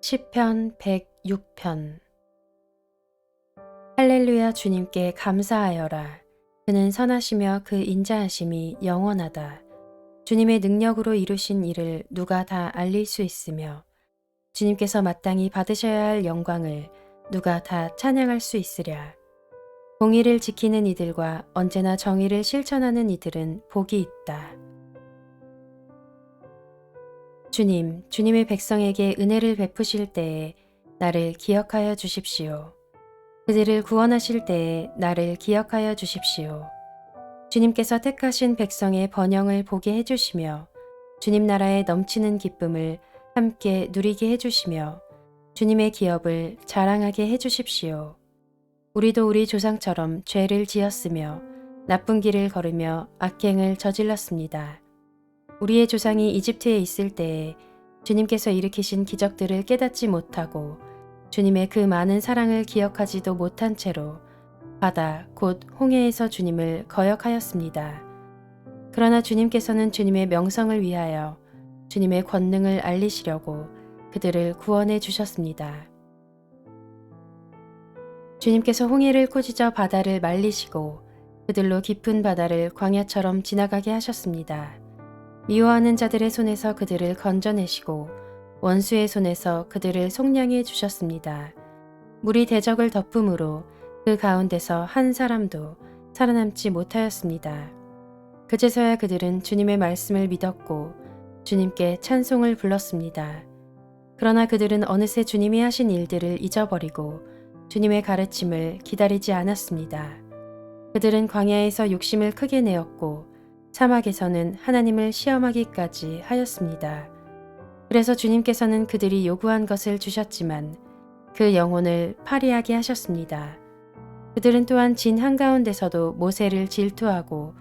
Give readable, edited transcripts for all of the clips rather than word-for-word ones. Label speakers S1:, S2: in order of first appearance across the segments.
S1: 시편 106편. 할렐루야. 주님께 감사하여라. 그는 선하시며 그 인자하심이 영원하다. 주님의 능력으로 이루신 일을 누가 다 알릴 수 있으며 주님께서 마땅히 받으셔야 할 영광을 누가 다 찬양할 수 있으랴. 공의를 지키는 이들과 언제나 정의를 실천하는 이들은 복이 있다. 주님, 주님의 백성에게 은혜를 베푸실 때에 나를 기억하여 주십시오. 그들을 구원하실 때에 나를 기억하여 주십시오. 주님께서 택하신 백성의 번영을 보게 해주시며 주님 나라의 넘치는 기쁨을 함께 누리게 해주시며 주님의 기업을 자랑하게 해주십시오. 우리도 우리 조상처럼 죄를 지었으며 나쁜 길을 걸으며 악행을 저질렀습니다. 우리의 조상이 이집트에 있을 때에 주님께서 일으키신 기적들을 깨닫지 못하고 주님의 그 많은 사랑을 기억하지도 못한 채로 바다 곧 홍해에서 주님을 거역하였습니다. 그러나 주님께서는 주님의 명성을 위하여 주님의 권능을 알리시려고 그들을 구원해 주셨습니다. 주님께서 홍해를 꾸짖어 바다를 말리시고 그들로 깊은 바다를 광야처럼 지나가게 하셨습니다. 미워하는 자들의 손에서 그들을 건져내시고 원수의 손에서 그들을 속량해 주셨습니다. 물이 대적을 덮음으로 그 가운데서 한 사람도 살아남지 못하였습니다. 그제서야 그들은 주님의 말씀을 믿었고 주님께 찬송을 불렀습니다. 그러나 그들은 어느새 주님이 하신 일들을 잊어버리고 주님의 가르침을 기다리지 않았습니다. 그들은 광야에서 욕심을 크게 내었고 사막에서는 하나님을 시험하기까지 하였습니다. 그래서 주님께서는 그들이 요구한 것을 주셨지만 그 영혼을 파리하게 하셨습니다. 그들은 또한 진 한가운데서도 모세를 질투하고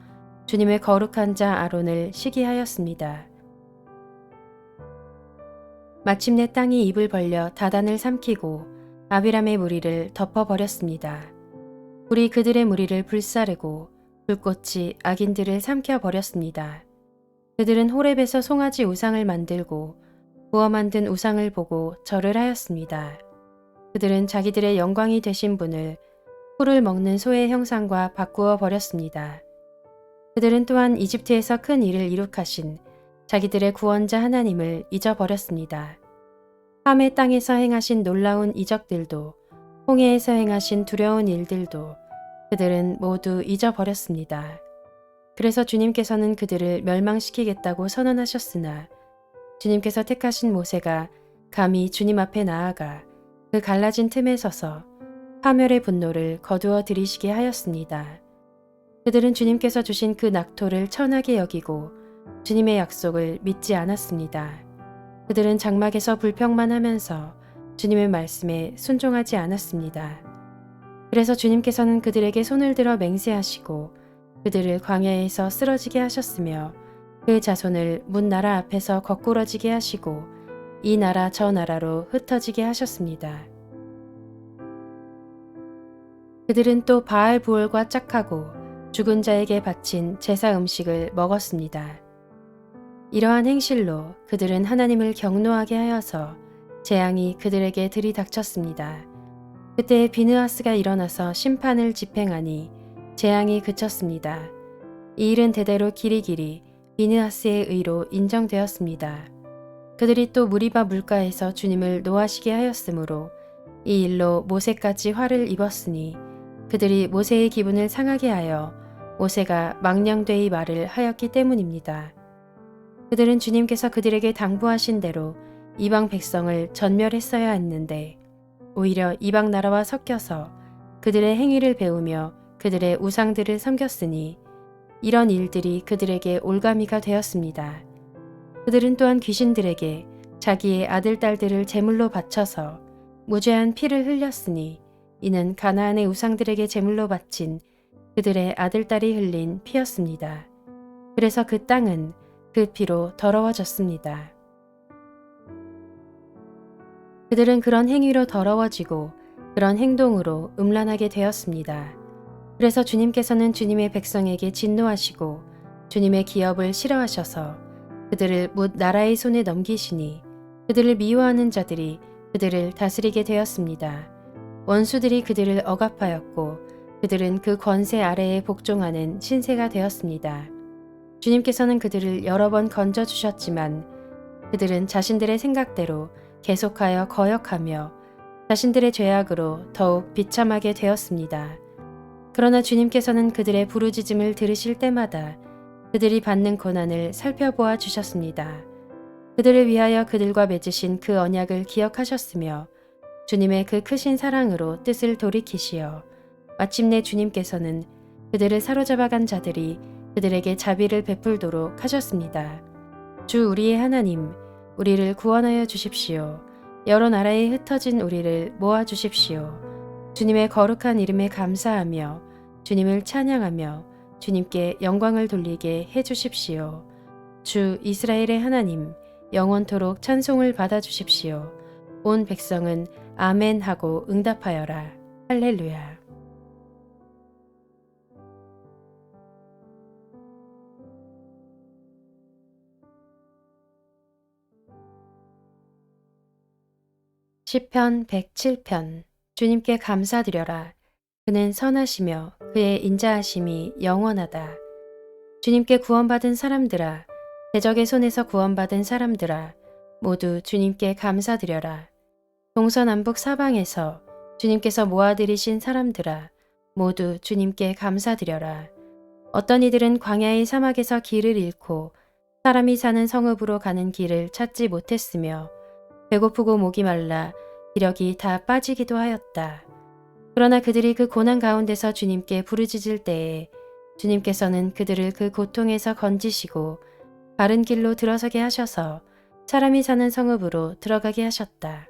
S1: 주님의 거룩한 자 아론을 시기하였습니다. 마침내 땅이 입을 벌려 다단을 삼키고 아비람의 무리를 덮어버렸습니다. 불이 그들의 무리를 불사르고 불꽃이 악인들을 삼켜버렸습니다. 그들은 호렙에서 송아지 우상을 만들고 구워 만든 우상을 보고 절을 하였습니다. 그들은 자기들의 영광이 되신 분을 풀을 먹는 소의 형상과 바꾸어 버렸습니다. 그들은 또한 이집트에서 큰 일을 이룩하신 자기들의 구원자 하나님을 잊어버렸습니다. 함의 땅에서 행하신 놀라운 이적들도 홍해에서 행하신 두려운 일들도 그들은 모두 잊어버렸습니다. 그래서 주님께서는 그들을 멸망시키겠다고 선언하셨으나 주님께서 택하신 모세가 감히 주님 앞에 나아가 그 갈라진 틈에 서서 파멸의 분노를 거두어 들이시게 하였습니다. 그들은 주님께서 주신 그 낙토를 천하게 여기고 주님의 약속을 믿지 않았습니다. 그들은 장막에서 불평만 하면서 주님의 말씀에 순종하지 않았습니다. 그래서 주님께서는 그들에게 손을 들어 맹세하시고 그들을 광야에서 쓰러지게 하셨으며 그 자손을 문 나라 앞에서 거꾸러지게 하시고 이 나라 저 나라로 흩어지게 하셨습니다. 그들은 또 바알 부올과 짝하고 죽은 자에게 바친 제사 음식을 먹었습니다. 이러한 행실로 그들은 하나님을 경노하게 하여서 재앙이 그들에게 들이닥쳤습니다. 그때 비느하스가 일어나서 심판을 집행하니 재앙이 그쳤습니다. 이 일은 대대로 길이길이 비느하스의 의로 인정되었습니다. 그들이 또 무리바 물가에서 주님을 노하시게 하였으므로 이 일로 모세까지 화를 입었으니 그들이 모세의 기분을 상하게 하여 모세가 망령되이 말을 하였기 때문입니다. 그들은 주님께서 그들에게 당부하신 대로 이방 백성을 전멸했어야 했는데 오히려 이방 나라와 섞여서 그들의 행위를 배우며 그들의 우상들을 섬겼으니 이런 일들이 그들에게 올가미가 되었습니다. 그들은 또한 귀신들에게 자기의 아들, 딸들을 제물로 바쳐서 무죄한 피를 흘렸으니 이는 가나안의 우상들에게 제물로 바친 그들의 아들, 딸이 흘린 피였습니다. 그래서 그 땅은 그 피로 더러워졌습니다. 그들은 그런 행위로 더러워지고 그런 행동으로 음란하게 되었습니다. 그래서 주님께서는 주님의 백성에게 진노하시고 주님의 기업을 싫어하셔서 그들을 뭇 나라의 손에 넘기시니 그들을 미워하는 자들이 그들을 다스리게 되었습니다. 원수들이 그들을 억압하였고 그들은 그 권세 아래에 복종하는 신세가 되었습니다. 주님께서는 그들을 여러 번 건져주셨지만 그들은 자신들의 생각대로 계속하여 거역하며 자신들의 죄악으로 더욱 비참하게 되었습니다. 그러나 주님께서는 그들의 부르짖음을 들으실 때마다 그들이 받는 고난을 살펴보아 주셨습니다. 그들을 위하여 그들과 맺으신 그 언약을 기억하셨으며 주님의 그 크신 사랑으로 뜻을 돌이키시어 마침내 주님께서는 그들을 사로잡아간 자들이 그들에게 자비를 베풀도록 하셨습니다. 주 우리의 하나님, 우리를 구원하여 주십시오. 여러 나라에 흩어진 우리를 모아 주십시오. 주님의 거룩한 이름에 감사하며 주님을 찬양하며 주님께 영광을 돌리게 해 주십시오. 주 이스라엘의 하나님, 영원토록 찬송을 받아 주십시오. 온 백성은 아멘 하고 응답하여라. 할렐루야. 시편 107편. 주님께 감사드려라. 그는 선하시며 그의 인자하심이 영원하다. 주님께 구원받은 사람들아, 대적의 손에서 구원받은 사람들아, 모두 주님께 감사드려라. 동서남북 사방에서 주님께서 모아들이신 사람들아, 모두 주님께 감사드려라. 어떤 이들은 광야의 사막에서 길을 잃고 사람이 사는 성읍으로 가는 길을 찾지 못했으며 배고프고 목이 말라 기력이 다 빠지기도 하였다. 그러나 그들이 그 고난 가운데서 주님께 부르짖을 때에 주님께서는 그들을 그 고통에서 건지시고 바른 길로 들어서게 하셔서 사람이 사는 성읍으로 들어가게 하셨다.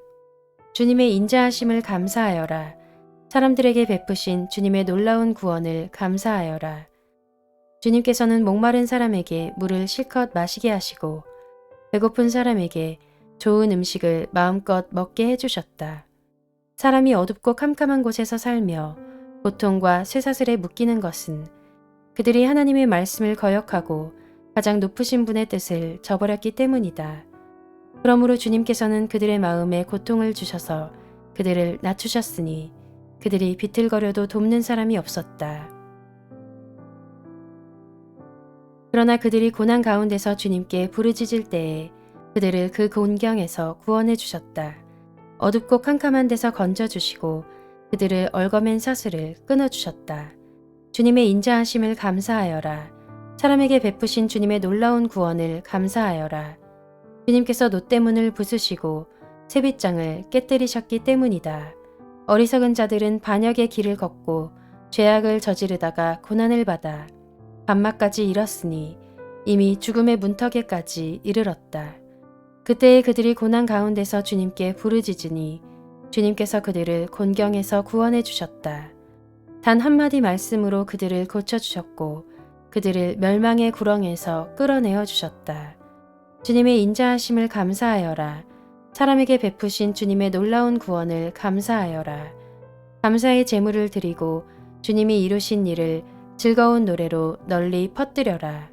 S1: 주님의 인자하심을 감사하여라. 사람들에게 베푸신 주님의 놀라운 구원을 감사하여라. 주님께서는 목마른 사람에게 물을 실컷 마시게 하시고 배고픈 사람에게 좋은 음식을 마음껏 먹게 해주셨다. 사람이 어둡고 캄캄한 곳에서 살며 고통과 쇠사슬에 묶이는 것은 그들이 하나님의 말씀을 거역하고 가장 높으신 분의 뜻을 저버렸기 때문이다. 그러므로 주님께서는 그들의 마음에 고통을 주셔서 그들을 낮추셨으니 그들이 비틀거려도 돕는 사람이 없었다. 그러나 그들이 고난 가운데서 주님께 부르짖을 때에 그들을 그 곤경에서 구원해 주셨다. 어둡고 캄캄한 데서 건져주시고 그들을 얽어맨 사슬을 끊어주셨다. 주님의 인자하심을 감사하여라. 사람에게 베푸신 주님의 놀라운 구원을 감사하여라. 주님께서 놋대문을 부수시고 세빗장을 깨뜨리셨기 때문이다. 어리석은 자들은 반역의 길을 걷고 죄악을 저지르다가 고난을 받아 밤낮까지 잃었으니 이미 죽음의 문턱에까지 이르렀다. 그때에 그들이 고난 가운데서 주님께 부르짖으니 주님께서 그들을 곤경에서 구원해 주셨다. 단 한마디 말씀으로 그들을 고쳐주셨고 그들을 멸망의 구렁에서 끌어내어 주셨다. 주님의 인자하심을 감사하여라. 사람에게 베푸신 주님의 놀라운 구원을 감사하여라. 감사의 제물을 드리고 주님이 이루신 일을 즐거운 노래로 널리 퍼뜨려라.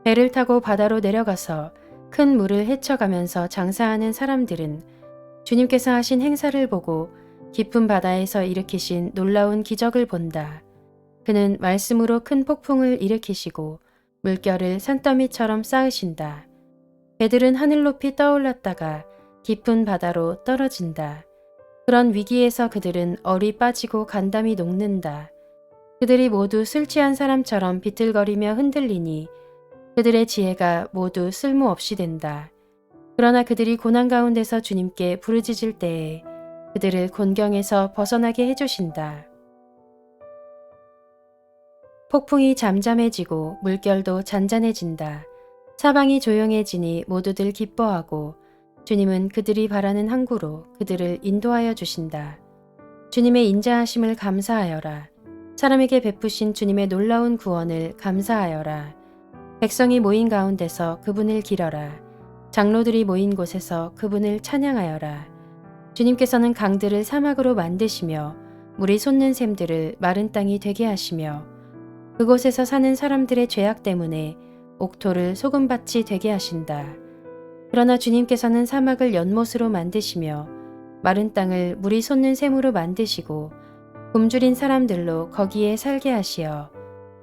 S1: 배를 타고 바다로 내려가서 큰 물을 헤쳐가면서 장사하는 사람들은 주님께서 하신 행사를 보고 깊은 바다에서 일으키신 놀라운 기적을 본다. 그는 말씀으로 큰 폭풍을 일으키시고 물결을 산더미처럼 쌓으신다. 배들은 하늘 높이 떠올랐다가 깊은 바다로 떨어진다. 그런 위기에서 그들은 얼이 빠지고 간담이 녹는다. 그들이 모두 술 취한 사람처럼 비틀거리며 흔들리니 그들의 지혜가 모두 쓸모없이 된다. 그러나 그들이 고난 가운데서 주님께 부르짖을 때에 그들을 곤경에서 벗어나게 해주신다. 폭풍이 잠잠해지고 물결도 잔잔해진다. 사방이 조용해지니 모두들 기뻐하고 주님은 그들이 바라는 항구로 그들을 인도하여 주신다. 주님의 인자하심을 감사하여라. 사람에게 베푸신 주님의 놀라운 구원을 감사하여라. 백성이 모인 가운데서 그분을 기려라. 장로들이 모인 곳에서 그분을 찬양하여라. 주님께서는 강들을 사막으로 만드시며 물이 솟는 샘들을 마른 땅이 되게 하시며 그곳에서 사는 사람들의 죄악 때문에 옥토를 소금밭이 되게 하신다. 그러나 주님께서는 사막을 연못으로 만드시며 마른 땅을 물이 솟는 샘으로 만드시고 굶주린 사람들로 거기에 살게 하시어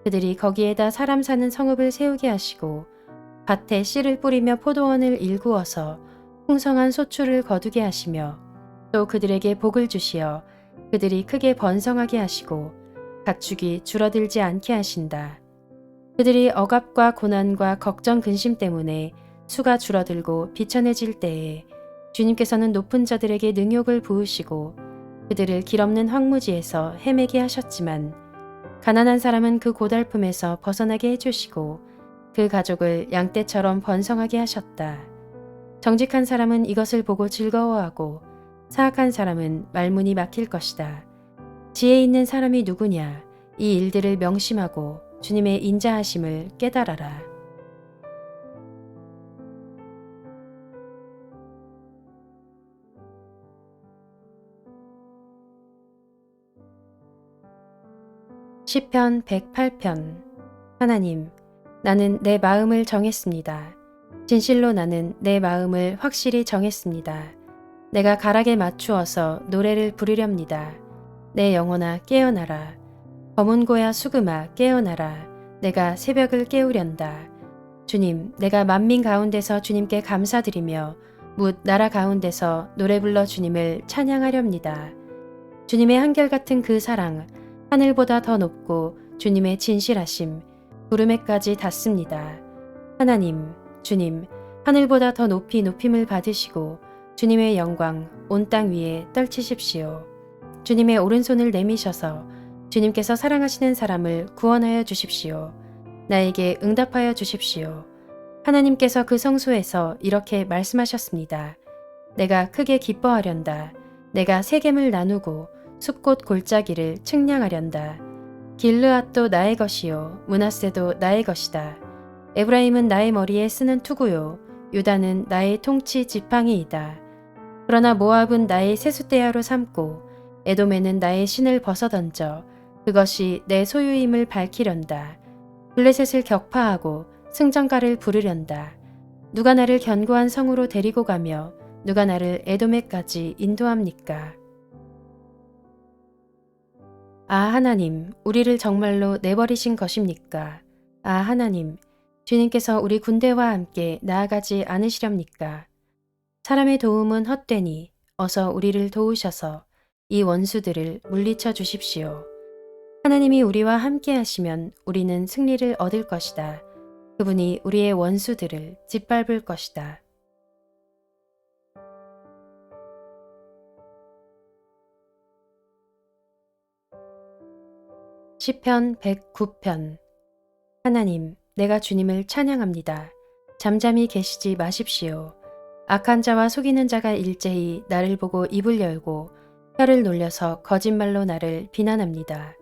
S1: 그들이 거기에다 사람 사는 성읍을 세우게 하시고 밭에 씨를 뿌리며 포도원을 일구어서 풍성한 소출을 거두게 하시며 또 그들에게 복을 주시어 그들이 크게 번성하게 하시고 가축이 줄어들지 않게 하신다. 그들이 억압과 고난과 걱정 근심 때문에 수가 줄어들고 비천해질 때에 주님께서는 높은 자들에게 능욕을 부으시고 그들을 길없는 황무지에서 헤매게 하셨지만 가난한 사람은 그 고달픔에서 벗어나게 해주시고 그 가족을 양떼처럼 번성하게 하셨다. 정직한 사람은 이것을 보고 즐거워하고 사악한 사람은 말문이 막힐 것이다. 지혜 있는 사람이 누구냐? 이 일들을 명심하고 주님의 인자하심을 깨달아라. 시편 108편. 하나님, 나는 내 마음을 정했습니다. 진실로 나는 내 마음을 확실히 정했습니다. 내가 가락에 맞추어서 노래를 부르렵니다. 내 영혼아 깨어나라. 검은 고야 수금아 깨어나라. 내가 새벽을 깨우련다. 주님, 내가 만민 가운데서 주님께 감사드리며 뭇 나라 가운데서 노래 불러 주님을 찬양하렵니다. 주님의 한결같은 그 사랑, 하늘보다 더 높고 주님의 진실하심, 구름에까지 닿습니다. 하나님, 주님, 하늘보다 더 높이 높임을 받으시고 주님의 영광 온 땅 위에 떨치십시오. 주님의 오른손을 내미셔서 주님께서 사랑하시는 사람을 구원하여 주십시오. 나에게 응답하여 주십시오. 하나님께서 그 성소에서 이렇게 말씀하셨습니다. 내가 크게 기뻐하련다. 내가 세겜을 나누고 숲꽃 골짜기를 측량하련다. 길르앗도 나의 것이요 므낫세도 나의 것이다. 에브라임은 나의 머리에 쓰는 투구요 유다는 나의 통치 지팡이이다. 그러나 모압은 나의 세숫대야로 삼고 에돔에는 나의 신을 벗어던져 그것이 내 소유임을 밝히련다. 블레셋을 격파하고 승전가를 부르련다. 누가 나를 견고한 성으로 데리고 가며 누가 나를 에돔에까지 인도합니까? 아 하나님, 우리를 정말로 내버리신 것입니까? 아 하나님, 주님께서 우리 군대와 함께 나아가지 않으시렵니까? 사람의 도움은 헛되니 어서 우리를 도우셔서 이 원수들을 물리쳐 주십시오. 하나님이 우리와 함께 하시면 우리는 승리를 얻을 것이다. 그분이 우리의 원수들을 짓밟을 것이다. 시편 109편. 하나님, 내가 주님을 찬양합니다. 잠잠히 계시지 마십시오. 악한 자와 속이는 자가 일제히 나를 보고 입을 열고 혀를 놀려서 거짓말로 나를 비난합니다.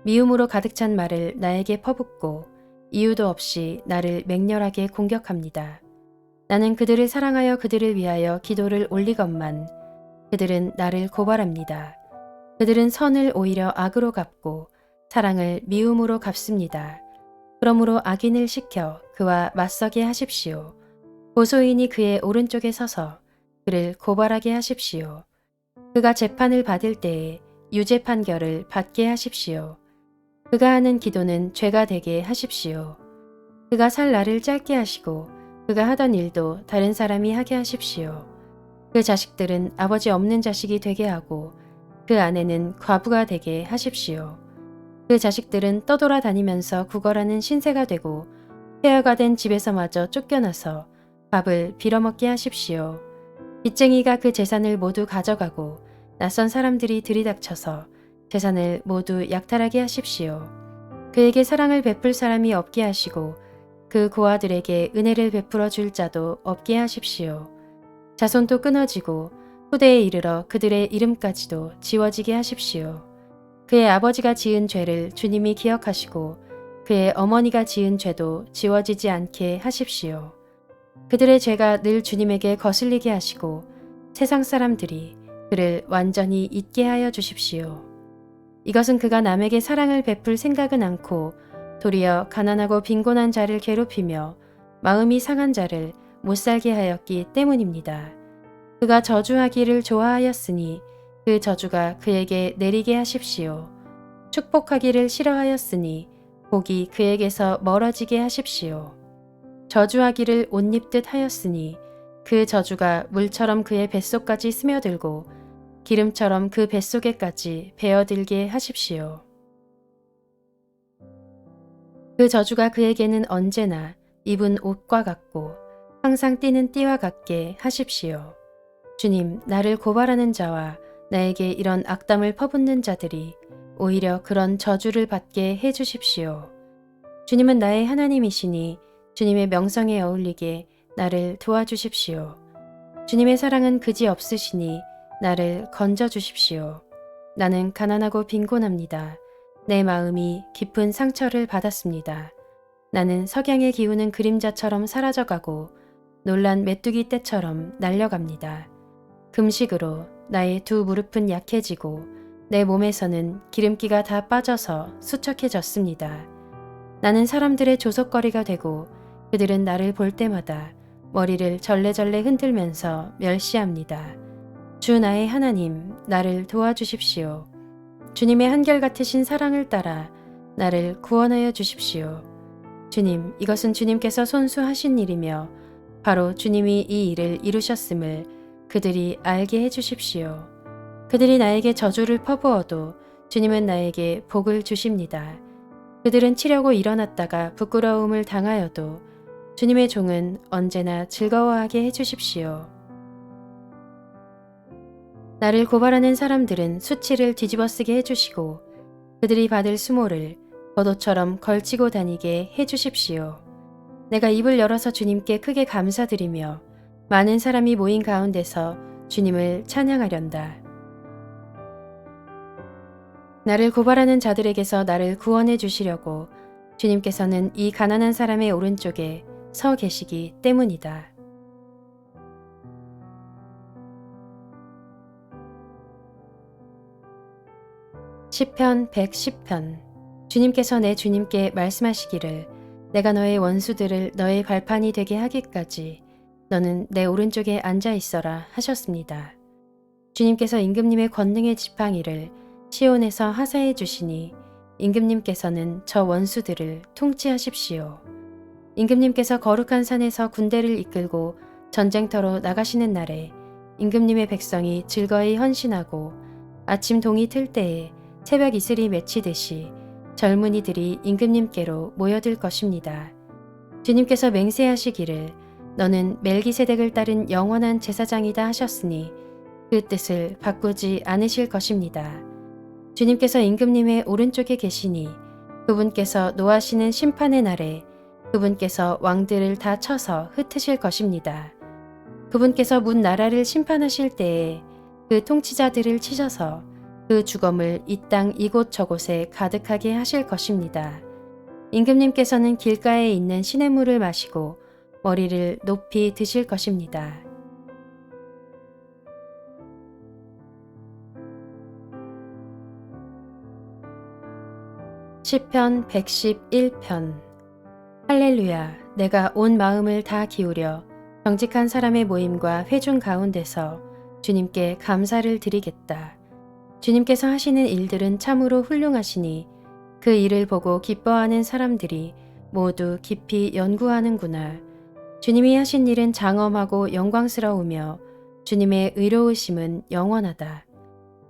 S1: 미움으로 가득 찬 말을 나에게 퍼붓고 이유도 없이 나를 맹렬하게 공격합니다. 나는 그들을 사랑하여 그들을 위하여 기도를 올리건만 그들은 나를 고발합니다. 그들은 선을 오히려 악으로 갚고 사랑을 미움으로 갚습니다. 그러므로 악인을 시켜 그와 맞서게 하십시오. 고소인이 그의 오른쪽에 서서 그를 고발하게 하십시오. 그가 재판을 받을 때에 유죄 판결을 받게 하십시오. 그가 하는 기도는 죄가 되게 하십시오. 그가 살 날을 짧게 하시고 그가 하던 일도 다른 사람이 하게 하십시오. 그 자식들은 아버지 없는 자식이 되게 하고 그 아내는 과부가 되게 하십시오. 그 자식들은 떠돌아다니면서 구걸하는 신세가 되고 폐허가 된 집에서마저 쫓겨나서 밥을 빌어먹게 하십시오. 빚쟁이가 그 재산을 모두 가져가고 낯선 사람들이 들이닥쳐서 재산을 모두 약탈하게 하십시오. 그에게 사랑을 베풀 사람이 없게 하시고 그 고아들에게 은혜를 베풀어 줄 자도 없게 하십시오. 자손도 끊어지고 후대에 이르러 그들의 이름까지도 지워지게 하십시오. 그의 아버지가 지은 죄를 주님이 기억하시고 그의 어머니가 지은 죄도 지워지지 않게 하십시오. 그들의 죄가 늘 주님에게 거슬리게 하시고 세상 사람들이 그를 완전히 잊게 하여 주십시오. 이것은 그가 남에게 사랑을 베풀 생각은 않고 도리어 가난하고 빈곤한 자를 괴롭히며 마음이 상한 자를 못살게 하였기 때문입니다. 그가 저주하기를 좋아하였으니 그 저주가 그에게 내리게 하십시오. 축복하기를 싫어하였으니 복이 그에게서 멀어지게 하십시오. 저주하기를 옷 입듯 하였으니 그 저주가 물처럼 그의 뱃속까지 스며들고 기름처럼 그 뱃속에까지 배어들게 하십시오. 그 저주가 그에게는 언제나 입은 옷과 같고 항상 띠는 띠와 같게 하십시오. 주님, 나를 고발하는 자와 나에게 이런 악담을 퍼붓는 자들이 오히려 그런 저주를 받게 해주십시오. 주님은 나의 하나님이시니 주님의 명성에 어울리게 나를 도와주십시오. 주님의 사랑은 그지없으시니 나를 건져주십시오. 나는 가난하고 빈곤합니다. 내 마음이 깊은 상처를 받았습니다. 나는 석양의 기우는 그림자처럼 사라져가고 놀란 메뚜기 떼처럼 날려갑니다. 금식으로 나의 두 무릎은 약해지고 내 몸에서는 기름기가 다 빠져서 수척해졌습니다. 나는 사람들의 조석거리가 되고 그들은 나를 볼 때마다 머리를 절레절레 흔들면서 멸시합니다. 주 나의 하나님, 나를 도와주십시오. 주님의 한결같으신 사랑을 따라 나를 구원하여 주십시오. 주님, 이것은 주님께서 손수하신 일이며 바로 주님이 이 일을 이루셨음을 그들이 알게 해주십시오. 그들이 나에게 저주를 퍼부어도 주님은 나에게 복을 주십니다. 그들은 치려고 일어났다가 부끄러움을 당하여도 주님의 종은 언제나 즐거워하게 해주십시오. 나를 고발하는 사람들은 수치를 뒤집어쓰게 해주시고 그들이 받을 수모를 겉옷처럼 걸치고 다니게 해주십시오. 내가 입을 열어서 주님께 크게 감사드리며 많은 사람이 모인 가운데서 주님을 찬양하련다. 나를 고발하는 자들에게서 나를 구원해 주시려고 주님께서는 이 가난한 사람의 오른쪽에 서 계시기 때문이다. 시편 110편. 주님께서 내 주님께 말씀하시기를 내가 너의 원수들을 너의 발판이 되게 하기까지 너는 내 오른쪽에 앉아 있어라 하셨습니다. 주님께서 임금님의 권능의 지팡이를 시온에서 하사해 주시니 임금님께서는 저 원수들을 통치하십시오. 임금님께서 거룩한 산에서 군대를 이끌고 전쟁터로 나가시는 날에 임금님의 백성이 즐거이 헌신하고 아침 동이 틀 때에 새벽 이슬이 맺히듯이 젊은이들이 임금님께로 모여들 것입니다. 주님께서 맹세하시기를 너는 멜기세덱을 따른 영원한 제사장이다 하셨으니 그 뜻을 바꾸지 않으실 것입니다. 주님께서 임금님의 오른쪽에 계시니 그분께서 노하시는 심판의 날에 그분께서 왕들을 다 쳐서 흩으실 것입니다. 그분께서 문 나라를 심판하실 때에 그 통치자들을 치셔서 그 주검을 이 땅 이곳저곳에 가득하게 하실 것입니다. 임금님께서는 길가에 있는 시냇물을 마시고 머리를 높이 드실 것입니다. 시편 111편. 할렐루야, 내가 온 마음을 다 기울여 정직한 사람의 모임과 회중 가운데서 주님께 감사를 드리겠다. 주님께서 하시는 일들은 참으로 훌륭하시니 그 일을 보고 기뻐하는 사람들이 모두 깊이 연구하는구나. 주님이 하신 일은 장엄하고 영광스러우며 주님의 의로우심은 영원하다.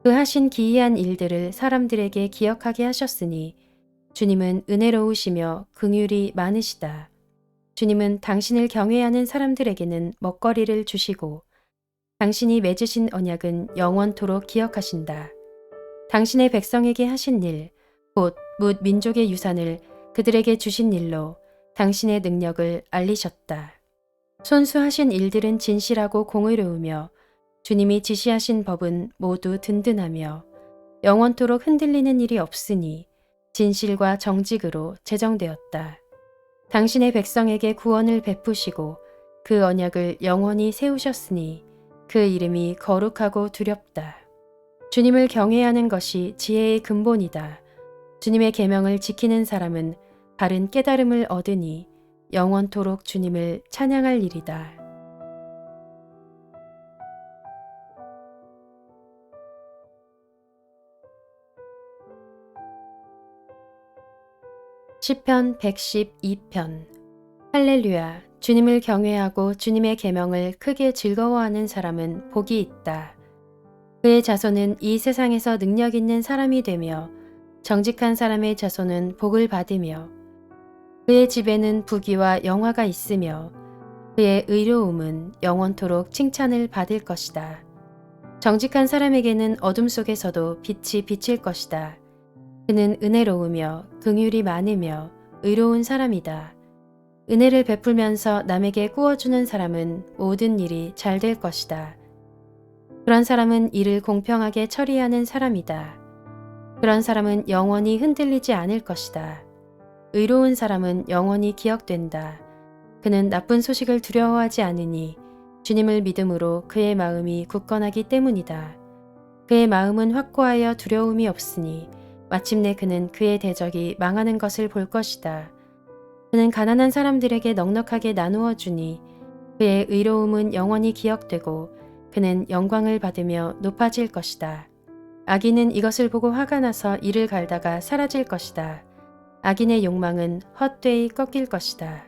S1: 그 하신 기이한 일들을 사람들에게 기억하게 하셨으니 주님은 은혜로우시며 긍휼이 많으시다. 주님은 당신을 경외하는 사람들에게는 먹거리를 주시고 당신이 맺으신 언약은 영원토록 기억하신다. 당신의 백성에게 하신 일, 곧 뭇 민족의 유산을 그들에게 주신 일로 당신의 능력을 알리셨다. 손수하신 일들은 진실하고 공의로우며 주님이 지시하신 법은 모두 든든하며 영원토록 흔들리는 일이 없으니 진실과 정직으로 제정되었다. 당신의 백성에게 구원을 베푸시고 그 언약을 영원히 세우셨으니 그 이름이 거룩하고 두렵다. 주님을 경외하는 것이 지혜의 근본이다. 주님의 계명을 지키는 사람은 바른 깨달음을 얻으니 영원토록 주님을 찬양할 일이다. 시편 112편. 할렐루야. 주님을 경외하고 주님의 계명을 크게 즐거워하는 사람은 복이 있다. 그의 자손은 이 세상에서 능력 있는 사람이 되며 정직한 사람의 자손은 복을 받으며 그의 집에는 부귀와 영화가 있으며 그의 의로움은 영원토록 칭찬을 받을 것이다. 정직한 사람에게는 어둠 속에서도 빛이 비칠 것이다. 그는 은혜로우며 긍휼이 많으며 의로운 사람이다. 은혜를 베풀면서 남에게 꾸어주는 사람은 모든 일이 잘 될 것이다. 그런 사람은 일을 공평하게 처리하는 사람이다. 그런 사람은 영원히 흔들리지 않을 것이다. 의로운 사람은 영원히 기억된다. 그는 나쁜 소식을 두려워하지 않으니 주님을 믿음으로 그의 마음이 굳건하기 때문이다. 그의 마음은 확고하여 두려움이 없으니 마침내 그는 그의 대적이 망하는 것을 볼 것이다. 그는 가난한 사람들에게 넉넉하게 나누어 주니 그의 의로움은 영원히 기억되고 그는 영광을 받으며 높아질 것이다. 악인은 이것을 보고 화가 나서 이를 갈다가 사라질 것이다. 악인의 욕망은 헛되이 꺾일 것이다.